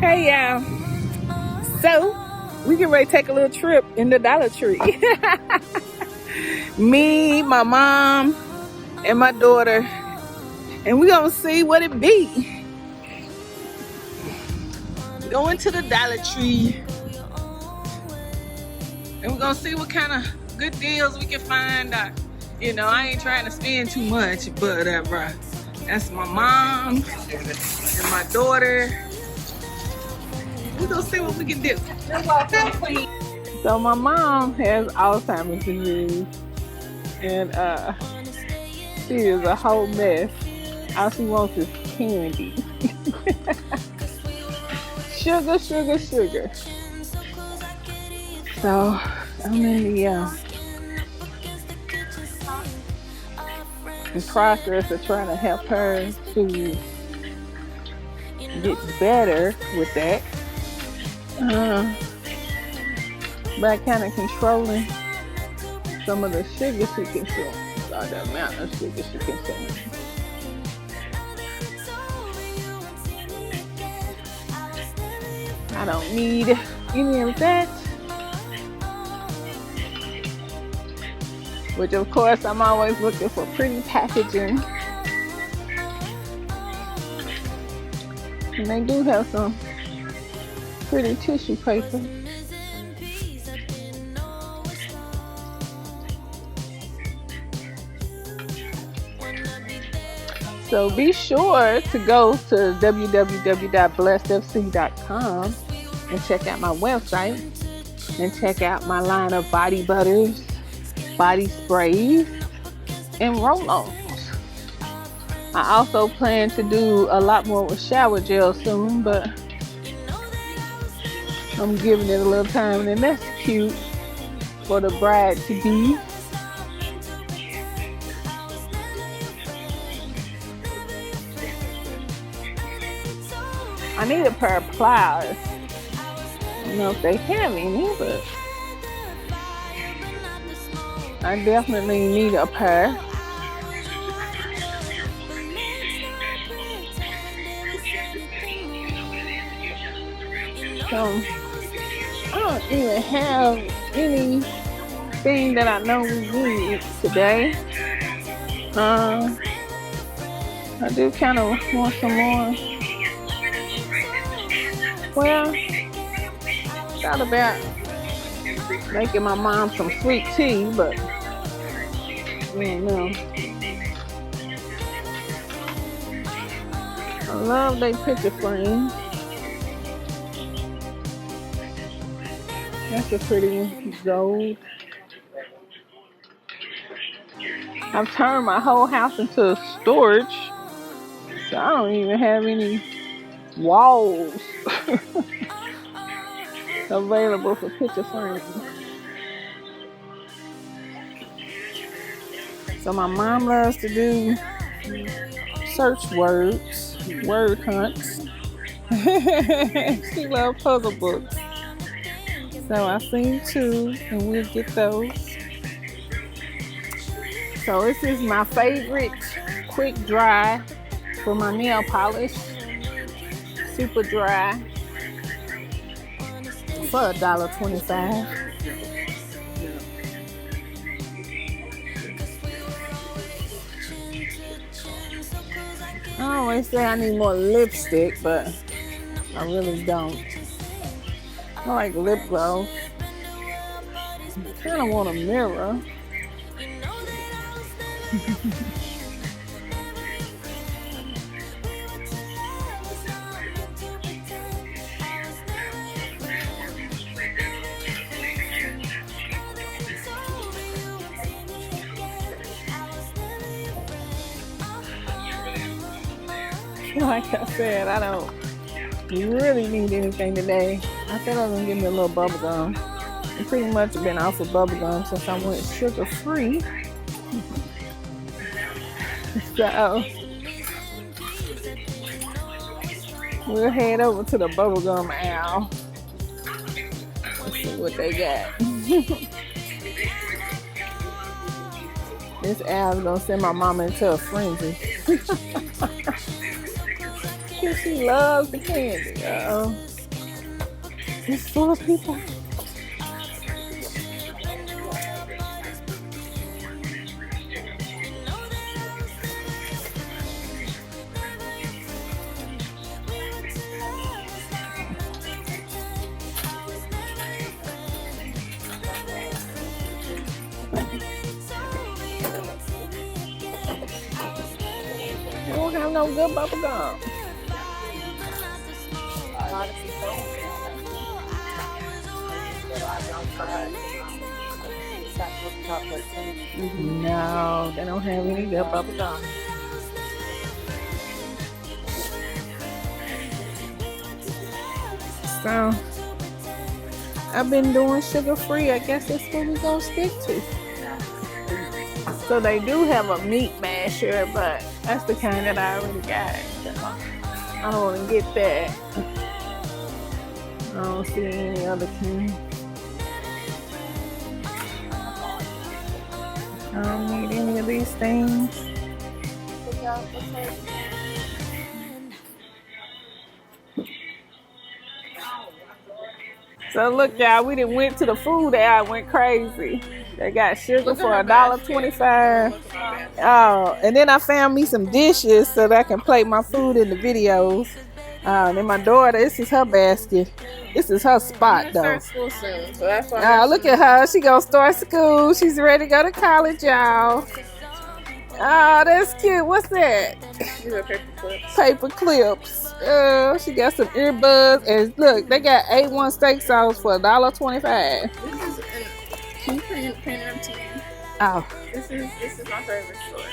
Hey y'all, so we get ready to take a little trip in the Dollar Tree. Me, my mom, and my daughter, and we gonna see what it be. Going to the Dollar Tree, and we're gonna see what kind of good deals we can find. You know, I ain't trying to spend too much, but that's my mom and my daughter. We're gonna see what we can do. So my mom has Alzheimer's disease, and she is a whole mess. All she wants is candy. Sugar, sugar, sugar. So I'm in the process of trying to help her to get better with that. By kind of controlling some of the sugar she consumes, or the amount of sugar she consumes. I don't need any of that. Which of course I'm always looking for pretty packaging. And they do have some pretty tissue paper. So be sure to go to www.blessedfc.com and check out my website and check out my line of body butters, body sprays, and roll-ons. I also plan to do a lot more with shower gel soon, but I'm giving it a little time, and that's cute for the bride to be. I need a pair of pliers. I don't know if they have any, but I definitely need a pair. So I don't even have anything that I know we need today. I do kind of want some more. Well, thought about making my mom some sweet tea, but I don't know. I love their picture frame. That's a pretty gold. I've turned my whole house into a storage, so I don't even have any walls available for picture frames. So my mom loves to do search words, word hunts. She loves puzzle books. So I seen two, and we'll get those. So this is my favorite quick dry for my nail polish. Super dry for $1.25. I always say I need more lipstick, but I really don't. I like lip gloss. I kind of want a mirror. Like I said, I don't really need anything today. I said I was gonna give me a little bubble gum. I've pretty much been off of bubble gum since I went sugar free. So we'll head over to the bubblegum aisle. Let's see what they got. This aisle's gonna send my mama into a frenzy. She loves the candy, y'all. It's full of people. They don't have no good bubble gum. No, they don't have any good bubble gum. So I've been doing sugar-free. I guess that's what we're gonna stick to. So they do have a meat masher, but that's the kind that I already got. So I don't want to get that. I don't see any other kind. I don't need any of these things. So look, y'all, we done went to the food aisle, went crazy. They got sugar for $1.25. Oh, and then I found me some dishes so that I can plate my food in the videos. And then my daughter, this is her basket. This is her spot, though. School soon, so that's why Look at her. She gonna start school. She's ready to go to college, y'all. Oh, that's cute. What's that? these are paper clips. Paper clips. She got some earbuds. And look, they got A1 steak sauce for $1.25. This is can you print them to me? Oh. This is my favorite store.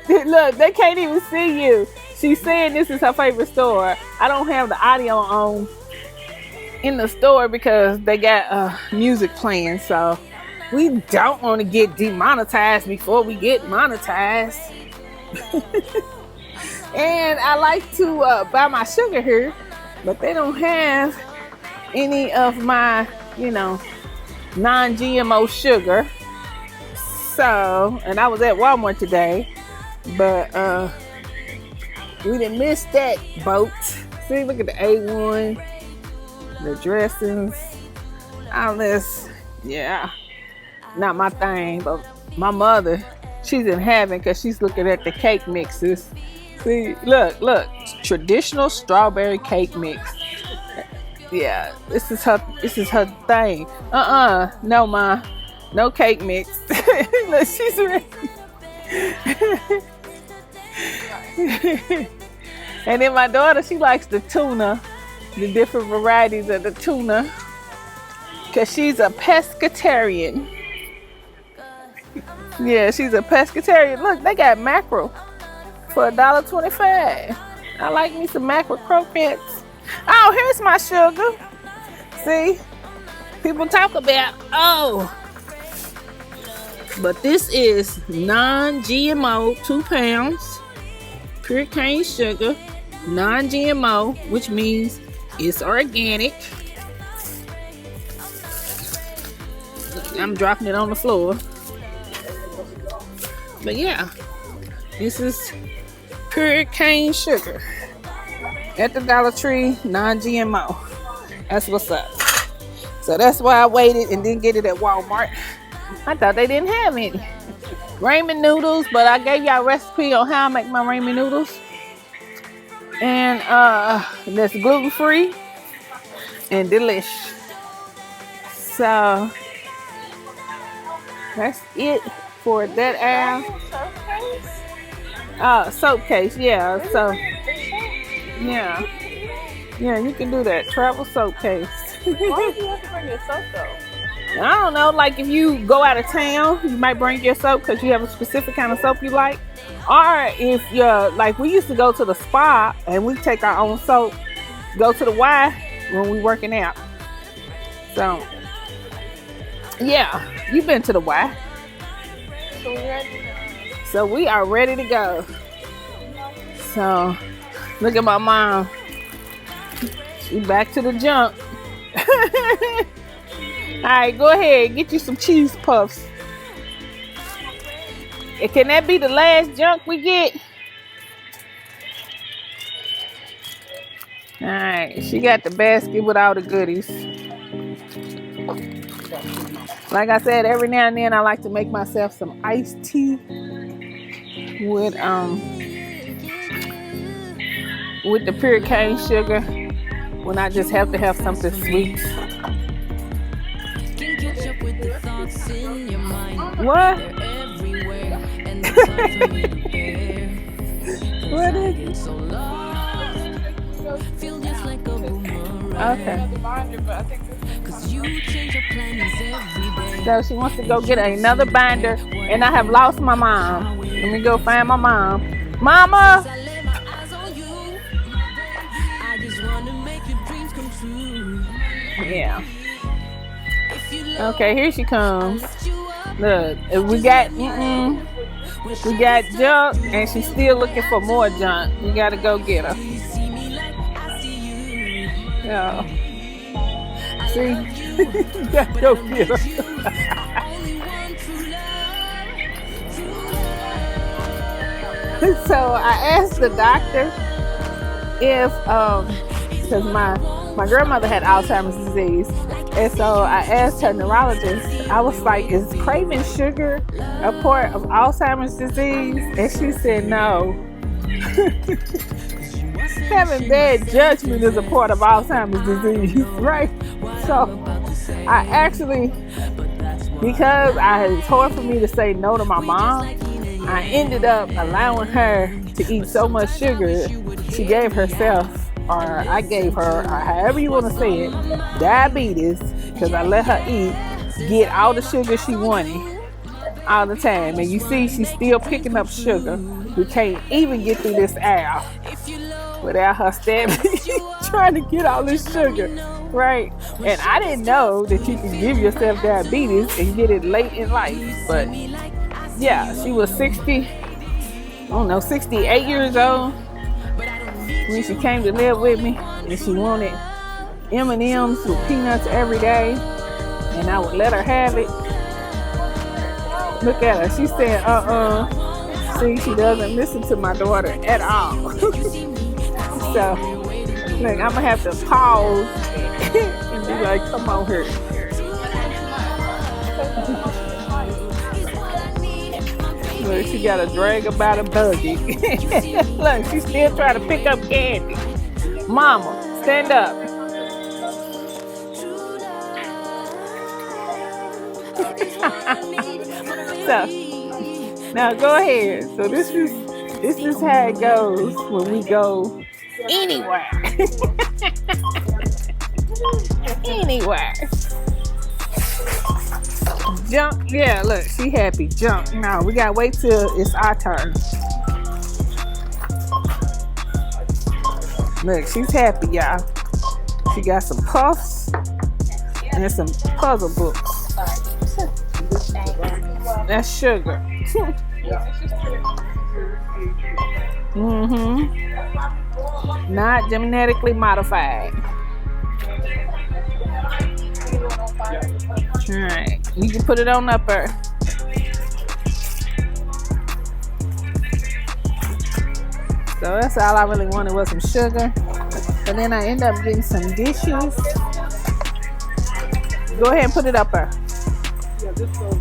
So. Look, they can't even see you. She's saying this is her favorite store. I don't have the audio on in the store because they got music playing. So we don't want to get demonetized before we get monetized. And I like to buy my sugar here, but they don't have any of my, non-GMO sugar. So, and I was at Walmart today, but we didn't miss that boat. See, look at the A1, the dressings, all this. Yeah, not my thing, but my mother, she's in heaven because she's looking at the cake mixes. See, look, traditional strawberry cake mix. Yeah, this is her thing. No, ma, no cake mix. Look, she's ready. And then my daughter, she likes the tuna, the different varieties of the tuna, because she's a pescatarian. Yeah, she's a pescatarian. Look, they got mackerel for $1.25. I like me some mackerel croquettes. Oh, here's my sugar. See? People talk about, but this is non-GMO, 2 pounds, pure cane sugar, non-GMO, which means it's organic. I'm dropping it on the floor. But yeah, this is pure cane sugar at the Dollar Tree, non-GMO. That's what's up. So that's why I waited and didn't get it at Walmart. I thought they didn't have any ramen noodles, but I gave y'all a recipe on how I make my ramen noodles, and that's gluten-free and delish. So that's it for that aisle. Soap case, yeah. So yeah, you can do that. Travel soap case. Why do you have to bring your soap though? I don't know, like if you go out of town, you might bring your soap because you have a specific kind of soap you like. Or if you're, like we used to go to the spa and we take our own soap, go to the Y when we working out. So, yeah, you've been to the Y. So we are ready to go. So, look at my mom. She back to the junk. Alright, go ahead, get you some cheese puffs. And can that be the last junk we get? All right, she got the basket with all the goodies. Like I said, every now and then I like to make myself some iced tea with the pure cane sugar when I just have to have something sweet. What? What is it? Okay. So she wants to go get another binder, and I have lost my mom. Let me go find my mom. Mama! Yeah. Okay, here she comes. Look, we got junk, and she's still looking for more junk. We gotta go get her. Yeah. See, you gotta go get her. So I asked the doctor if, because my grandmother had Alzheimer's disease, and so I asked her neurologist, I was like, is craving sugar a part of Alzheimer's disease? And she said no. Having bad judgment is a part of Alzheimer's disease, right? So I actually, because it's hard for me to say no to my mom, I ended up allowing her to eat so much sugar she gave herself, or I gave her, or however you want to say it, diabetes, because I let her get all the sugar she wanted all the time. And you see, she's still picking up sugar. We can't even get through this aisle without her stabbing, trying to get all this sugar, right? And I didn't know that you could give yourself diabetes and get it late in life. But yeah, she was 68 years old when she came to live with me, and she wanted M&Ms with peanuts every day, and I would let her have it. Look at her. She said, See, she doesn't listen to my daughter at all. So, look, I'm going to have to pause and be like, come on here. Look, she got a drag about a buggy. Look, she's still trying to pick up candy. Mama, stand up. So, now go ahead. So this is how it goes when we go anywhere. Anywhere. Jump. Yeah, look, she happy. Jump. No, we gotta wait till it's our turn. Look, she's happy, y'all. She got some puffs and some puzzle books. That's sugar. Not genetically modified. Alright, you can put it on up her. So that's all I really wanted was some sugar. And then I end up getting some dishes. Go ahead and put it up her. Yeah, this goes.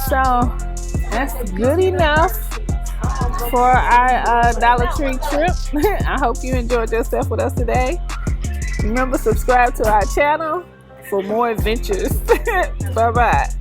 So that's good enough for our Dollar Tree trip. I hope you enjoyed yourself with us today. Remember, subscribe to our channel for more adventures. Bye-bye.